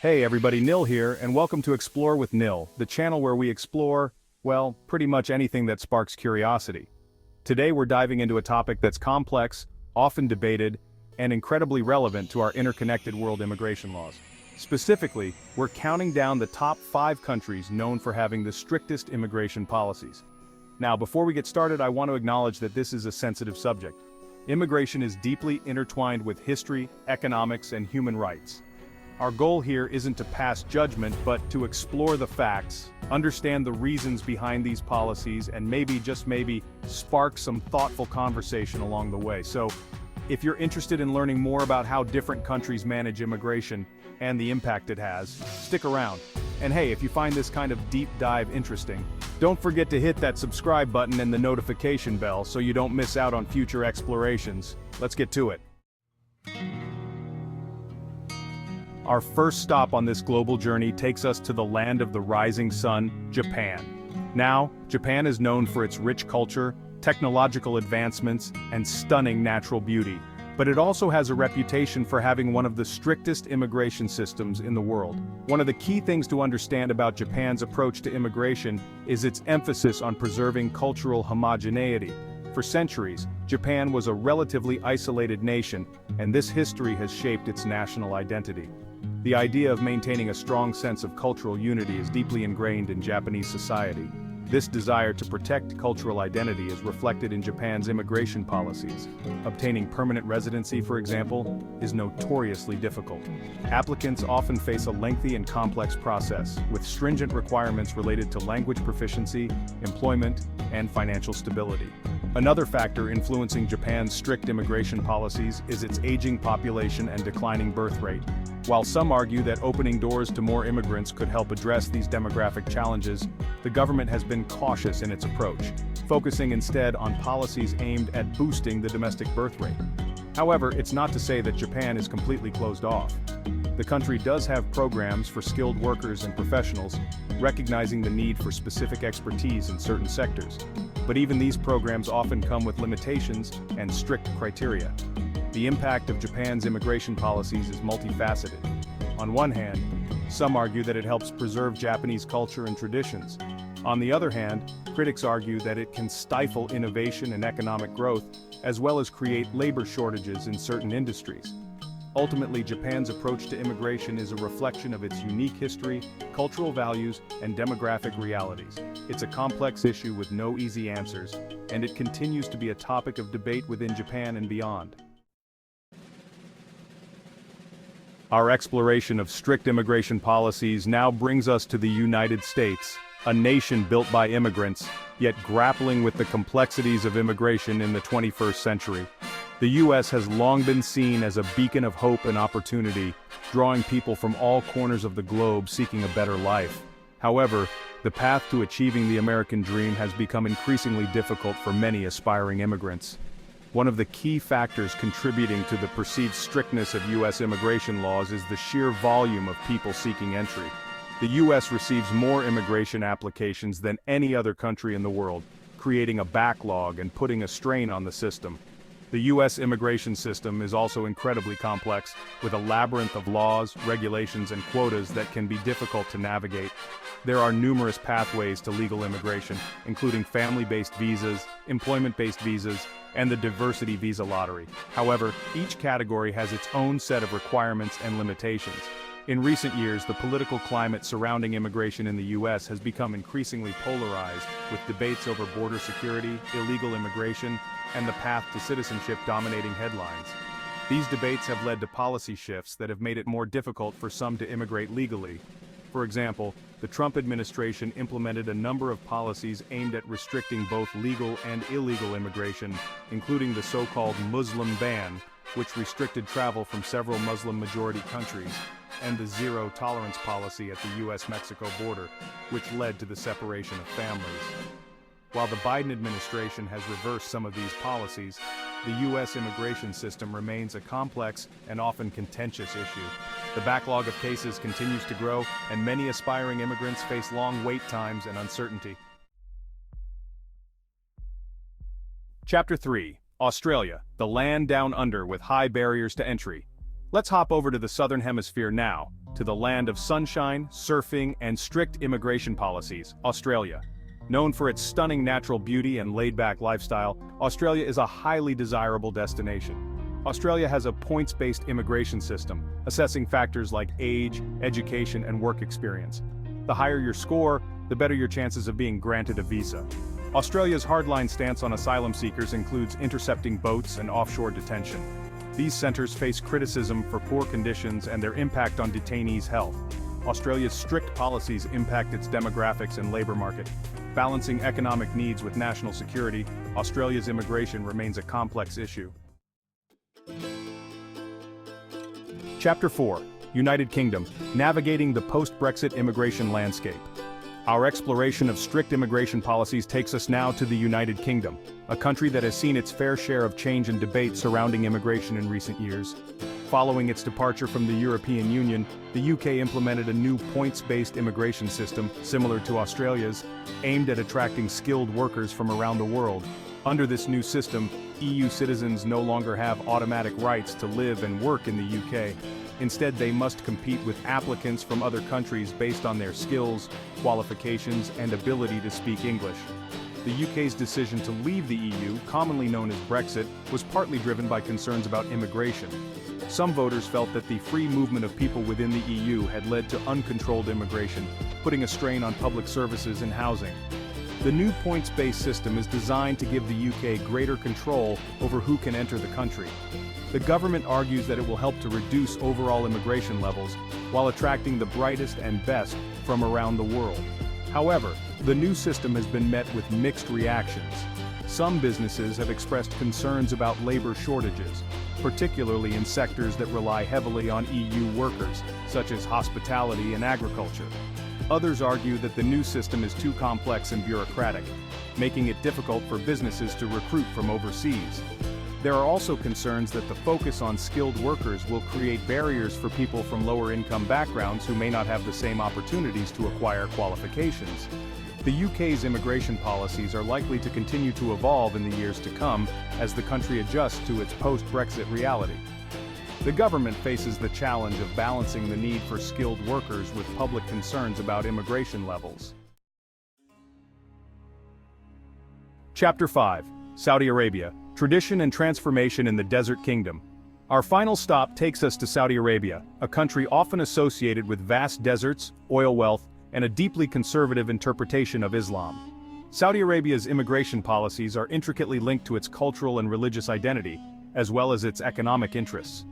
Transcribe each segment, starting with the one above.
Hey everybody, Nill here, and welcome to Explore with Nill, the channel where we explore, well, pretty much anything that sparks curiosity. Today we're diving into a topic that's complex, often debated, and incredibly relevant to our interconnected world immigration laws. Specifically, we're counting down the top 5 countries known for having the strictest immigration policies. Now, before we get started, I want to acknowledge that this is a sensitive subject. Immigration is deeply intertwined with history, economics, and human rights. Our goal here isn't to pass judgment, but to explore the facts, understand the reasons behind these policies, and maybe, just maybe, spark some thoughtful conversation along the way. So, if you're interested in learning more about how different countries manage immigration and the impact it has, stick around. And hey, if you find this kind of deep dive interesting, don't forget to hit that subscribe button and the notification bell so you don't miss out on future explorations. Let's get to it. Our first stop on this global journey takes us to the land of the rising sun, Japan. Now, Japan is known for its rich culture, technological advancements, and stunning natural beauty. But it also has a reputation for having one of the strictest immigration systems in the world. One of the key things to understand about Japan's approach to immigration is its emphasis on preserving cultural homogeneity. For centuries, Japan was a relatively isolated nation, and this history has shaped its national identity. The idea of maintaining a strong sense of cultural unity is deeply ingrained in Japanese society. This desire to protect cultural identity is reflected in Japan's immigration policies. Obtaining permanent residency, for example, is notoriously difficult. Applicants often face a lengthy and complex process, with stringent requirements related to language proficiency, employment, and financial stability. Another factor influencing Japan's strict immigration policies is its aging population and declining birth rate. While some argue that opening doors to more immigrants could help address these demographic challenges, the government has been cautious in its approach, focusing instead on policies aimed at boosting the domestic birth rate. However, it's not to say that Japan is completely closed off. The country does have programs for skilled workers and professionals, recognizing the need for specific expertise in certain sectors. But even these programs often come with limitations and strict criteria. The impact of Japan's immigration policies is multifaceted. On one hand, some argue that it helps preserve Japanese culture and traditions. On the other hand, critics argue that it can stifle innovation and economic growth, as well as create labor shortages in certain industries. Ultimately, Japan's approach to immigration is a reflection of its unique history, cultural values, and demographic realities. It's a complex issue with no easy answers, and it continues to be a topic of debate within Japan and beyond. Our exploration of strict immigration policies now brings us to the United States, a nation built by immigrants, yet grappling with the complexities of immigration in the 21st century. The U.S. has long been seen as a beacon of hope and opportunity, drawing people from all corners of the globe seeking a better life. However, the path to achieving the American dream has become increasingly difficult for many aspiring immigrants. One of the key factors contributing to the perceived strictness of U.S. immigration laws is the sheer volume of people seeking entry. The U.S. receives more immigration applications than any other country in the world, creating a backlog and putting a strain on the system. The U.S. immigration system is also incredibly complex, with a labyrinth of laws, regulations, and quotas that can be difficult to navigate. There are numerous pathways to legal immigration, including family-based visas, employment-based visas, and the diversity visa lottery. However, each category has its own set of requirements and limitations. In recent years, the political climate surrounding immigration in the U.S. has become increasingly polarized, with debates over border security, illegal immigration, and the path to citizenship dominating headlines. These debates have led to policy shifts that have made it more difficult for some to immigrate legally. For example, the Trump administration implemented a number of policies aimed at restricting both legal and illegal immigration, including the so-called Muslim ban, which restricted travel from several Muslim-majority countries, and the zero-tolerance policy at the U.S.-Mexico border, which led to the separation of families. While the Biden administration has reversed some of these policies, the U.S. immigration system remains a complex and often contentious issue. The backlog of cases continues to grow, and many aspiring immigrants face long wait times and uncertainty. Chapter 3. Australia, the land down under with high barriers to entry. Let's hop over to the Southern Hemisphere now, to the land of sunshine, surfing, and strict immigration policies, Australia. Known for its stunning natural beauty and laid-back lifestyle, Australia is a highly desirable destination. Australia has a points-based immigration system, assessing factors like age, education, and work experience. The higher your score, the better your chances of being granted a visa. Australia's hardline stance on asylum seekers includes intercepting boats and offshore detention. These centers face criticism for poor conditions and their impact on detainees' health. Australia's strict policies impact its demographics and labor market. Balancing economic needs with national security, Australia's immigration remains a complex issue. Chapter 4. United Kingdom, Navigating the Post-Brexit Immigration Landscape. Our exploration of strict immigration policies takes us now to the United Kingdom, a country that has seen its fair share of change and debate surrounding immigration in recent years. Following its departure from the European Union, the UK implemented a new points-based immigration system, similar to Australia's, aimed at attracting skilled workers from around the world. Under this new system, EU citizens no longer have automatic rights to live and work in the UK. Instead, they must compete with applicants from other countries based on their skills, qualifications, and ability to speak English. The UK's decision to leave the EU, commonly known as Brexit, was partly driven by concerns about immigration. Some voters felt that the free movement of people within the EU had led to uncontrolled immigration, putting a strain on public services and housing. The new points-based system is designed to give the UK greater control over who can enter the country. The government argues that it will help to reduce overall immigration levels while attracting the brightest and best from around the world. However, the new system has been met with mixed reactions. Some businesses have expressed concerns about labor shortages, particularly in sectors that rely heavily on EU workers, such as hospitality and agriculture. Others argue that the new system is too complex and bureaucratic, making it difficult for businesses to recruit from overseas. There are also concerns that the focus on skilled workers will create barriers for people from lower-income backgrounds who may not have the same opportunities to acquire qualifications. The UK's immigration policies are likely to continue to evolve in the years to come as the country adjusts to its post-Brexit reality. The government faces the challenge of balancing the need for skilled workers with public concerns about immigration levels. Chapter 5. Saudi Arabia, Tradition and Transformation in the Desert Kingdom. Our final stop takes us to Saudi Arabia, a country often associated with vast deserts, oil wealth, and a deeply conservative interpretation of Islam. Saudi Arabia's immigration policies are intricately linked to its cultural and religious identity, as well as its economic interests.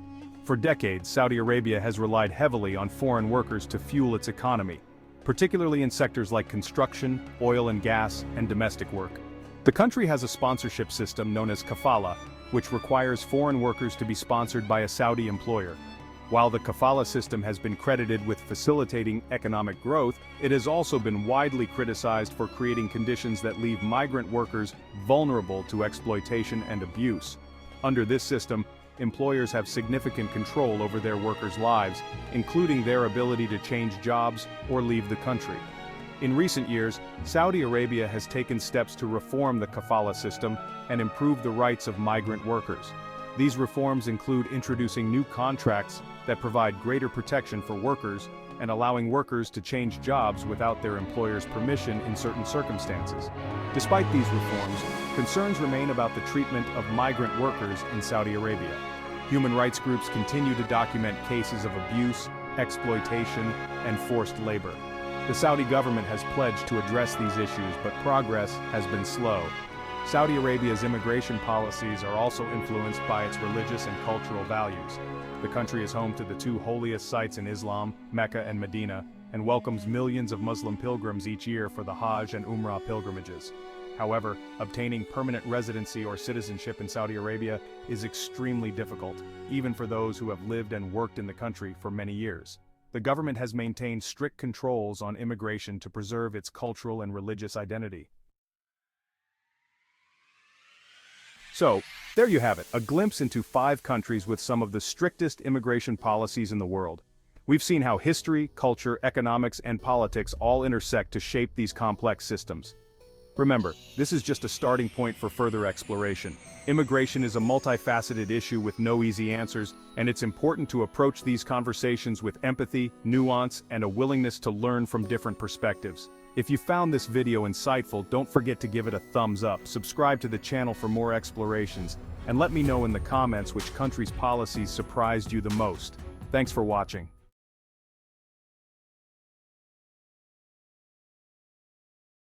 For decades, Saudi Arabia has relied heavily on foreign workers to fuel its economy, particularly in sectors like construction, oil and gas, and domestic work. The country has a sponsorship system known as kafala, which requires foreign workers to be sponsored by a Saudi employer. While the kafala system has been credited with facilitating economic growth, it has also been widely criticized for creating conditions that leave migrant workers vulnerable to exploitation and abuse. Under this system, employers have significant control over their workers' lives, including their ability to change jobs or leave the country. In recent years, Saudi Arabia has taken steps to reform the kafala system and improve the rights of migrant workers. These reforms include introducing new contracts that provide greater protection for workers and allowing workers to change jobs without their employer's permission in certain circumstances. Despite these reforms, concerns remain about the treatment of migrant workers in Saudi Arabia. Human rights groups continue to document cases of abuse, exploitation, and forced labor. The Saudi government has pledged to address these issues, but progress has been slow. Saudi Arabia's immigration policies are also influenced by its religious and cultural values. The country is home to the two holiest sites in Islam, Mecca and Medina, and welcomes millions of Muslim pilgrims each year for the Hajj and Umrah pilgrimages. However, obtaining permanent residency or citizenship in Saudi Arabia is extremely difficult, even for those who have lived and worked in the country for many years. The government has maintained strict controls on immigration to preserve its cultural and religious identity. So, there you have it, a glimpse into 5 countries with some of the strictest immigration policies in the world. We've seen how history, culture, economics, and politics all intersect to shape these complex systems. Remember, this is just a starting point for further exploration. Immigration is a multifaceted issue with no easy answers, and it's important to approach these conversations with empathy, nuance, and a willingness to learn from different perspectives. If you found this video insightful, don't forget to give it a thumbs up, subscribe to the channel for more explorations, and let me know in the comments which country's policies surprised you the most. Thanks for watching.